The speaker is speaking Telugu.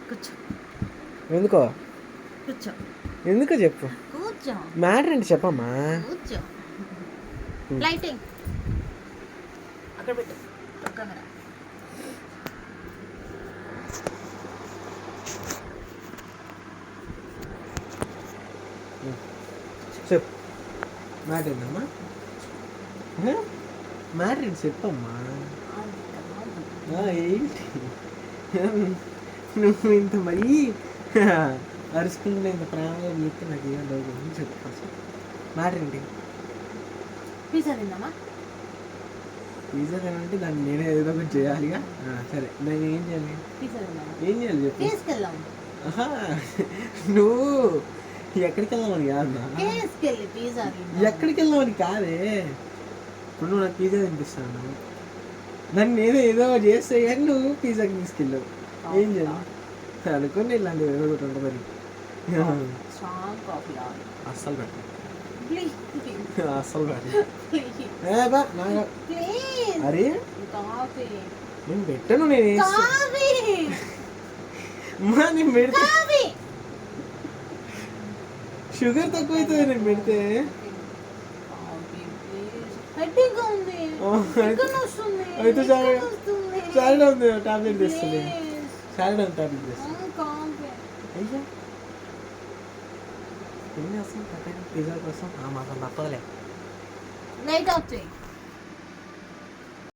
కూర్చో. ఎందుకో కూర్చో. ఎందుకో చెప్పు. కూర్చో. మ్యాటర్ ఏంటి చెప్పమ్మా. కూర్చో. లైటింగ్ అక్కడ పెట్టు. కెమెరా. చెప్పు మ్యాటర్ ఏంటమ్మా. మ్యాటర్ ఏంటి చెప్పమ్మా. ఏంటి నువ్వు ఇంత మరీ అరుచుకుంటున్నా ఇంత ప్రేమగా చెప్తే నాకు ఏం డౌట్ చెప్పు ఫస్ట్ మ్యాటర్ ఏంటి. పిజ్జా తిందామా. పిజ్జా తినంటే దాన్ని నేనే ఏదో ఒకటి చేయాలిగా. సరే నేను ఏం చేయాలి. పిజ్జా తిందామా. ఏం చేయాలి చెప్పు. తీసుకెళ్దాం. నువ్వు ఎక్కడికి వెళ్దామని కాదన్నా. తీసుకెళ్ళి పిజ్జా ఎక్కడికి వెళ్దామని కాదే. ఇప్పుడు నువ్వు నాకు పిజ్జా తినిపిస్తాను. నన్ను ఏదో చేస్తే కానీ నువ్వు పిజ్జాకి తీసుకెళ్ళావు. ఏం చేయాలి అనుకుని ఇలాంటివి ఏదో ఒకటి ఉంటుంది. అస్సలు పెట్టు. అస్సలు పెట్టు. అరే నేను పెట్టను. నేను పెడితే షుగర్ తక్కువ అవుతుంది నేను పెడితే. అయితే సాలడ్ ఉంది టాబ్లెట్ తెస్తుంది. సాలడ్ ఉంది టాబ్లెట్ తెస్తుంది. అయ్యా ఏం చేస్తాం పిజ్జా కోసం మాత్రం తప్పదులే. లైట్ ఆఫ్ చేయి.